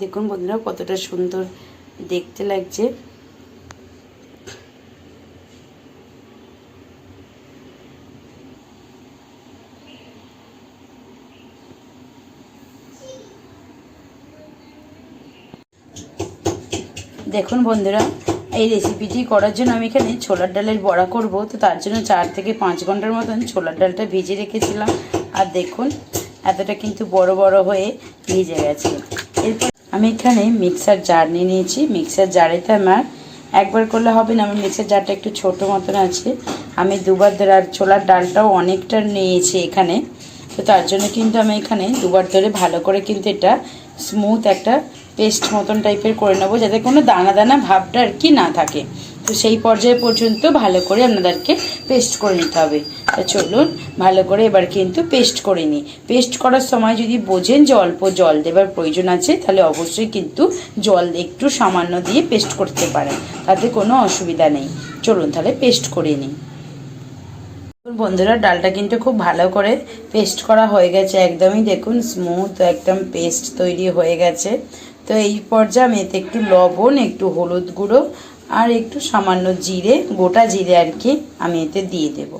দেখুন বন্ধুরা কতটা সুন্দর দেখতে লাগছে। দেখুন বন্ধুরা, এই রেসিপিটি করার জন্য আমি এখানে ছোলার ডালের বড়া করব। তো তার জন্য 4 থেকে 5 ঘন্টার মতন ছোলার ডালটা ভিজে রেখেছিলাম। আর দেখুন এতটা কিন্তু বড় বড় হয়ে ভিজে গেছে। এরপর আমি এখানে মিক্সার জার নিয়ে নিয়েছি। মিক্সার জারেতে আমার একবার করলে হবে না, আমার মিক্সার জারটা একটু ছোটো মতন আছে। আমি দুবার ধরে, আর ছোলার ডালটাও অনেকটা নিয়েছি এখানে। তো তার জন্য কিন্তু আমি এখানে দুবার ধরে ভালো করে কিন্তু এটা স্মুথ একটা পেস্ট মতন টাইপের করে নেবো, যাতে কোনো দানা দানা ভাবটা আর কি না থাকে। তো সেই পর্যায়ে পর্যন্ত ভালো করে আপনাদেরকে পেস্ট করে নিতে হবে। তো চলুন ভালো করে এবার কিন্তু পেস্ট করে নিই। পেস্ট করার সময় যদি বোঝেন যে অল্প জল দেবার প্রয়োজন আছে, তাহলে অবশ্যই কিন্তু জল একটু সামান্য দিয়ে পেস্ট করতে পারেন, তাতে কোনো অসুবিধা নেই। চলুন তাহলে পেস্ট করে নিই। বন্ধুরা ডালটা কিন্তু খুব ভালো করে পেস্ট করা হয়ে গেছে, একদমই দেখুন স্মুথ একদম পেস্ট তৈরি হয়ে গেছে। তো এই পর্যায়ে আমি এতে একটু লবণ, একটু হলুদ গুঁড়ো আর একটু সামান্য জিরে, গোটা জিরে আর কি আমি এতে দিয়ে দেব।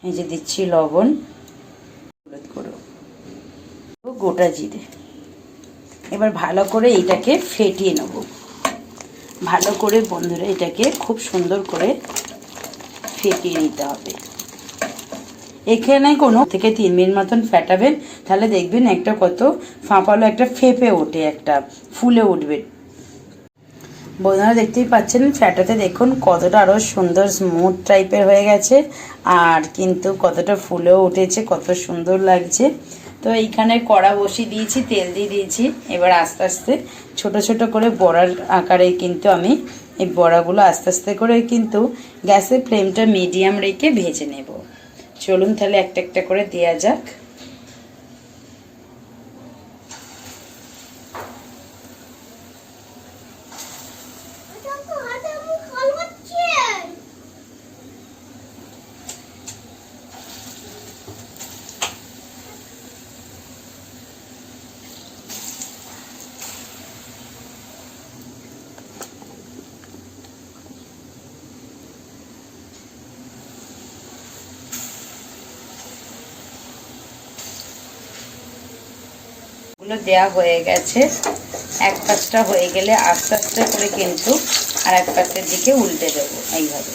এই যে দিচ্ছি লবণ, হলুদ গুঁড়ো, গোটা জিরে। এবার ভালো করে এটাকে ফেটিয়ে নেব। ভালো করে বন্ধুরা এটাকে খুব সুন্দর করে ফেটিয়ে নিতে হবে। এখানে কোনো থেকে 3 মিনিট মতন ফেটাবেন, তাহলে দেখবেন একটা কত ফাঁপালো একটা ফেপে ওঠে, একটা ফুলে উঠবে। বন্ধুরা দেখতেই পাচ্ছেন ফ্যাটাতে দেখুন কতটা আরও সুন্দর স্মুথ টাইপের হয়ে গেছে, আর কিন্তু কতটা ফুলেও উঠেছে, কত সুন্দর লাগছে। তো এইখানে কড়া বসিয়ে দিয়েছি, তেল দিয়ে দিয়েছি। এবার আস্তে আস্তে ছোট ছোট করে বড়ার আকারে কিন্তু আমি এই বড়াগুলো আস্তে আস্তে করে কিন্তু গ্যাসের ফ্লেমটা মিডিয়াম রেখে ভেজে নেব। চলুন তাহলে একটা একটা করে দেওয়া যাক। গুলো দেয়া হয়ে গেছে। এক পাশটা হয়ে গেলে আস্তে আস্তে করে কিন্তু আর এক পাশের দিকে উল্টে দেবো এইভাবে।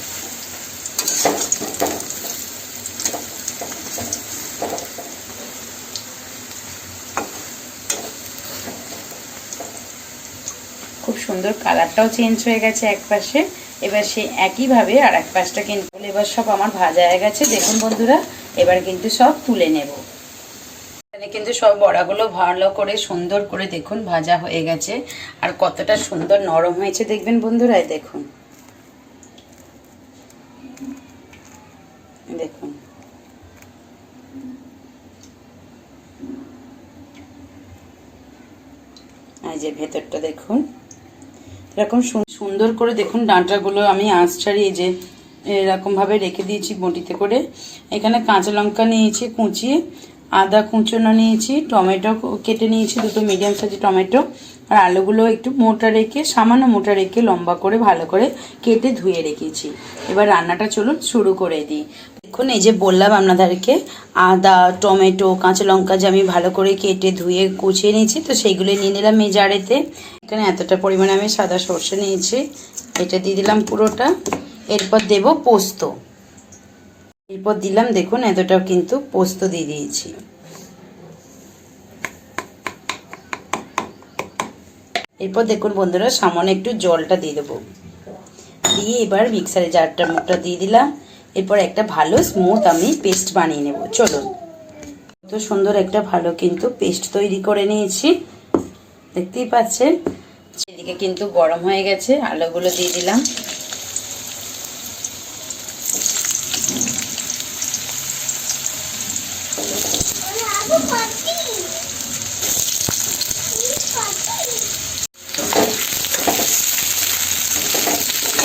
খুব সুন্দর কালারটাও চেঞ্জ হয়ে গেছে এক পাশে। এবার সে একইভাবে আর এক পাশটা কিন্তু এবার সব আমার ভাজা হয়ে গেছে। দেখুন বন্ধুরা, এবার কিন্তু সব তুলে নেব। কিন্তু সব বড়াগুলো ভালো করে সুন্দর করে দেখুন ভাজা হয়ে গেছে, আর কতটা সুন্দর নরম হয়েছে দেখবেন বন্ধুরা। দেখুন দেখুন এই যে ভেতরটা দেখুন এরকম সুন্দর করে দেখুন। ডাঁটাগুলো আমি আঁচ ছাড়িয়ে যে এরকম ভাবে রেখে দিয়েছি বটিতে করে। এখানে কাঁচা লঙ্কা নিয়েছি কুচিয়ে, আদা কুচনো নিয়েছি, টমেটো কেটে নিয়েছি, দুটো মিডিয়াম সাইজের টমেটো, আর আলুগুলো একটু মোটা রেখে সামান্য মোটা রেখে লম্বা করে ভালো করে কেটে ধুয়ে রেখেছি। এবার রান্নাটা চলুন শুরু করে দিই। দেখুন এই যে বললাম আপনাদেরকে আদা টমেটো কাঁচা লঙ্কা যে আমি ভালো করে কেটে ধুয়ে কুচিয়ে নিয়েছি, তো সেইগুলো নিয়ে নিলাম এই জারেতে। এখানে এতটা পরিমাণে আমি সাদা সর্ষে নিয়েছি, এটা দিয়ে দিলাম পুরোটা। এরপর দেব পোস্ত, এরপর দিলাম দেখুন এতটাও কিন্তু পোস্ত দিয়ে দিয়েছি। এরপর দেখুন বন্ধুরা সামান্য একটু জলটা দিয়ে দেবো, দিয়ে এবার মিক্সারে জারটার মুখটা দিয়ে দিলাম। এরপর একটা ভালো স্মুথ আমি পেস্ট বানিয়ে নেব। চলুন, কত সুন্দর একটা ভালো কিন্তু পেস্ট তৈরি করে নিয়েছি, দেখতেই পাচ্ছেন। এদিকে কিন্তু গরম হয়ে গেছে, আলুগুলো দিয়ে দিলাম।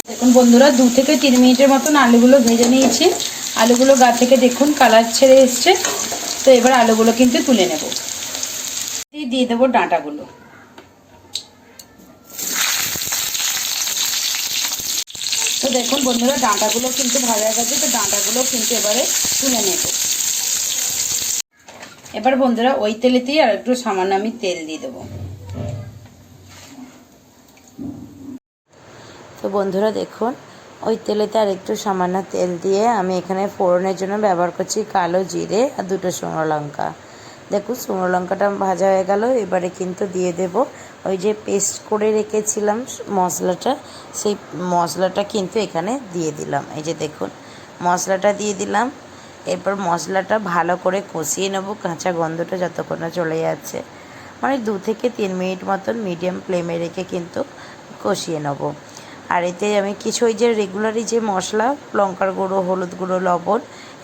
দেখুন বন্ধুরা 2 থেকে 3 মিনিটের মতন আলুগুলো ভেজে নিয়েছি। আলুগুলো গা থেকে দেখুন কালার ছেড়ে এসছে। তো এবার আলুগুলো কিন্তু তুলে নেব, দিয়ে দেবো ডাঁটাগুলো। দেখুন বন্ধুরা ডাঁটাগুলো কিন্তু ভাজা হয়ে গেছে, তো ডাঁটাগুলো কিন্তু এবারে তুলে নেব। এবার বন্ধুরা ওই তেলেতেই আর একটু সামান্য আমি তেল দিয়ে দেবো। তো বন্ধুরা দেখুন ওই তেলেতে আর একটু সামান্য তেল দিয়ে আমি এখানে ফোড়নের জন্য ব্যবহার করছি কালো জিরে আর দুটো শুকনো লঙ্কা। দেখুন শুকনো লঙ্কাটা ভাজা হয়ে গেল, এবারে কিন্তু দিয়ে দেব ওই যে পেস্ট করে রেখেছিলাম মশলাটা, সেই মশলাটা কিন্তু এখানে দিয়ে দিলাম। এই যে দেখুন মশলাটা দিয়ে দিলাম। এরপর মশলাটা ভালো করে কষিয়ে নেব, কাঁচা গন্ধটা যতক্ষণ না চলে যাচ্ছে, মানে 2 থেকে 3 মিনিট মতন মিডিয়াম ফ্লেমে রেখে কিন্তু কষিয়ে নেব। আর এতে আমি কিছু ওই যে রেগুলারই যে মশলা লঙ্কার গুঁড়ো, হলুদ গুঁড়ো, লবণ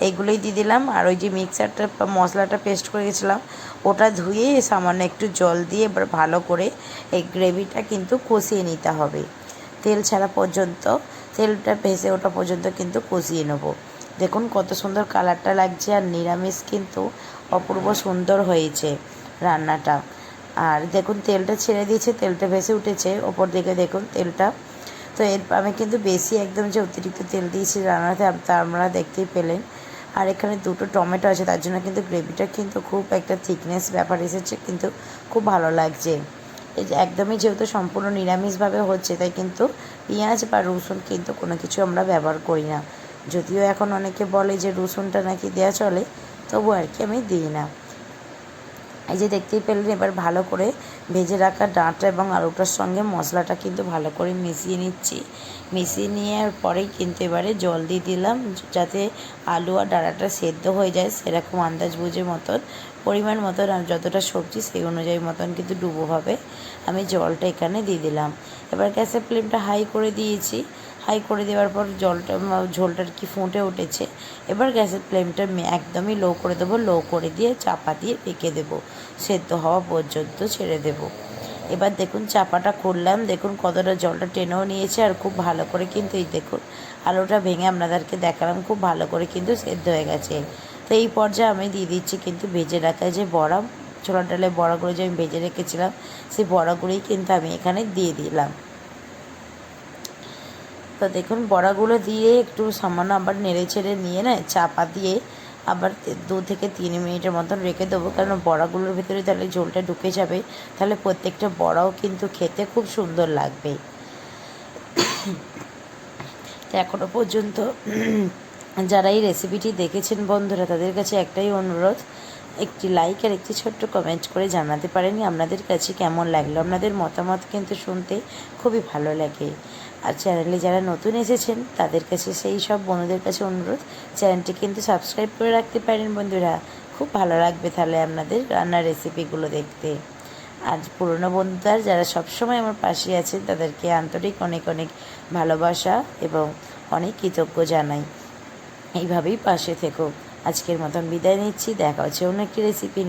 এইগুলোই দিয়ে দিলাম। আর ওই যে মিক্সারটা মশলাটা পেস্ট করে গেছিলাম ওটা ধুয়ে সামান্য একটু জল দিয়ে এবার ভালো করে এই গ্রেভিটা কিন্তু কষিয়ে নিতে হবে। তেল ছাড়া পর্যন্ত, তেলটা ভেসে ওঠা পর্যন্ত কিন্তু কষিয়ে নেব। দেখুন কত সুন্দর কালারটা লাগছে, আর নিরামিষ কিন্তু অপূর্ব সুন্দর হয়েছে রান্নাটা। আর দেখুন তেলটা ছেড়ে দিয়েছে, তেলটা ভেসে উঠেছে ওপর দিকে দেখুন তেলটা। তো আমি কিন্তু বেশি একদম যে অতিরিক্ত তেল দিয়েছি রান্নাতে তা আপনারা দেখতেই পেলেন। আর এখানে 2টো টমেটো আছে, তার জন্য কিন্তু গ্রেভিটা কিন্তু খুব একটা থিকনেস ব্যাপার এসেছে, কিন্তু খুব ভালো লাগছে। এই যে একদমই যেহেতু সম্পূর্ণ নিরামিষভাবে হচ্ছে, তাই কিন্তু পেঁয়াজ বা রসুন কিন্তু কোনো কিছু আমরা ব্যবহার করি না। যদিও এখন অনেকে বলে যে রসুনটা নাকি দেওয়া চলে, তবু আর কি আমি দিই না। এই যে দেখতেই পেলেন এবার ভালো করে ভেজে রাখা ডাঁটা এবং আলুটার সঙ্গে মশলাটা কিন্তু ভালো করে মিশিয়ে নিচ্ছি। মিশিয়ে নেওয়ার পরেই কিন্তু এবারে জল দিয়ে দিলাম, যাতে আলু আর ডাঁটাটা সেদ্ধ হয়ে যায় সেরকম আন্দাজ বুঝে মতন পরিমাণ মতন, আর যতটা সবজি সেই অনুযায়ী মতন কিন্তু ডুবোভাবে আমি জলটা এখানে দিয়ে দিলাম। এবার গ্যাসের ফ্লেমটা হাই করে দিয়েছি। হাই করে দেওয়ার পর ঝোলটা কি ফুটে উঠেছে। এবার গ্যাসের ফ্লেমটা একদমই লো করে দেবো, লো করে দিয়ে চাপা দিয়ে রেখে দেবো, সেদ্ধ হওয়া পর্যন্ত ছেড়ে দেব। এবার দেখুন চাপাটা খুললাম, দেখুন কতটা জলটা টেনেও নিয়েছে, আর খুব ভালো করে কিন্তু এই দেখুন আলুটা ভেঙে আপনাদেরকে দেখালাম, খুব ভালো করে কিন্তু সেদ্ধ হয়ে গেছে। তো এই পর্যায়ে আমি দিয়ে দিচ্ছি কিন্তু ভেজে রাখা যে বড়া, ছোলার ডালের বড়াগুলো যে আমি ভেজে রেখেছিলাম সেই বড়াগুলোই কিন্তু আমি এখানে দিয়ে দিলাম। তো দেখুন বড়াগুলো দিয়ে একটু সামান্য আবার নেড়ে ছেড়ে নিয়ে না চাপা দিয়ে আবার 2 থেকে 3 মিনিটের মতন রেখে দেবো, কারণ বড়াগুলোর ভিতরে তাহলে ঝোলটা ঢুকে যাবে, তাহলে প্রত্যেকটা বড়াও কিন্তু খেতে খুব সুন্দর লাগবে। তো এখনও পর্যন্ত যারা এই রেসিপিটি দেখেছেন বন্ধুরা, তাদের কাছে একটাই অনুরোধ, একটি লাইক আর একটি ছোট্ট কমেন্ট করে জানাতে পারেনি আপনাদের কাছে কেমন লাগলো। আপনাদের মতামত কিন্তু শুনতে খুবই ভালো লাগে। আর চ্যানেলে যারা নতুন এসেছেন তাদের কাছে সেই সব বন্ধুদের কাছে অনুরোধ, চ্যানেলটি কিন্তু সাবস্ক্রাইব করে রাখতে পারেন বন্ধুরা, খুব ভালো লাগবে তাহলে আপনাদের রান্নার রেসিপিগুলো দেখতে। আর পুরনো বন্ধুরা যারা সবসময় আমার পাশে আছেন তাদেরকে আন্তরিক অনেক অনেক ভালোবাসা এবং অনেক কৃতজ্ঞ জানাই। এইভাবেই পাশে থেকো। আজকের মতন বিদায় নিচ্ছি, দেখা হচ্ছে অন্য একটি রেসিপি নিয়ে।